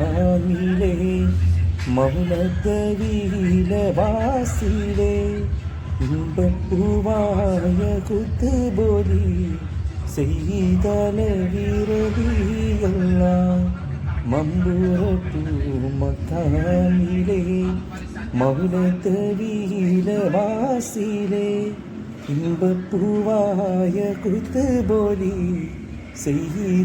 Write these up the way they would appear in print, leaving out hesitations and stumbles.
മക്കാമിലെ മൗനദവീലവാസിലെ ഇമ്പപ്പൂവായ കുത്തുബോലി ചെയ്തലവിരലിയല്ല മമ്പുറപ്പൂ മക്കാമിലെ മൗനദവീലവാസിലെ ഇമ്പപ്പൂവായ കുത്തുബോലി ചെയ്തലവിരലിയല്ല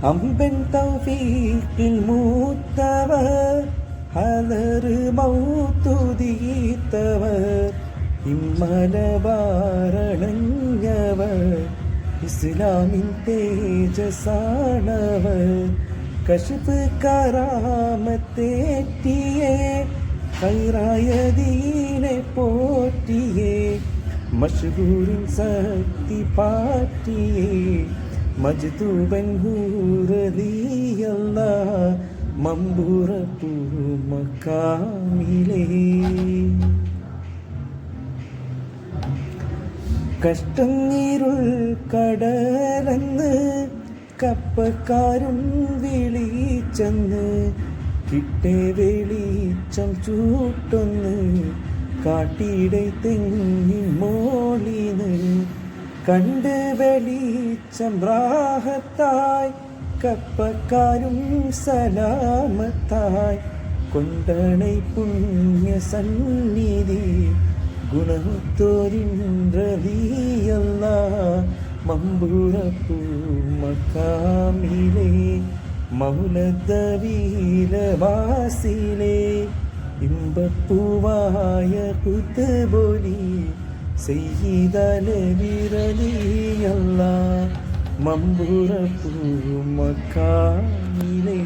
അമ്പൻ തൗഫീഖിൽ മൂത്തവർ ഹദർ മൗതുദീത്തവർ ഇമ്മലബാരണഞ്ഞവർ ഇസ്ലാമിൻ തേജസാണവർ കശ്ഫ് കറാമത്തേറ്റിയേ ഖൈറായ ദീനെ പോറ്റിയേ മശ്ഹൂറിൻ ശക്തി പാറ്റിയേ മജ്ദൂബൻ ഹൂറദിയല്ല മമ്പുറപ്പൂ മക്കാമിലെ കഷ്ടം നീരുൾ കടലന്ന് കപ്പക്കാരും വിളിച്ചെന്ന് കിട്ടേ വെളിച്ചം ചൂട്ടൊന്ന് കാട്ടിടെ തെങ്ങിൻ മോളിന്ന് കണ്ട് വെളിച്ചം റാഹത്തായി കപ്പക്കാരും സലാമത്തായി കൊണ്ടണை പുണ്യ സന്നിധി ഗുണത്തോരിന്ദ്രതീയല്ല മമ്പുറപ്പൂ മക്കാമിലെ മൗനദവീലവാസിലെ ഇമ്പപ്പൂവായ കുത്തുബോലി ചെയ്തലവിരലിയല്ല മമ്പുറപ്പൂ മക്കാമിലെ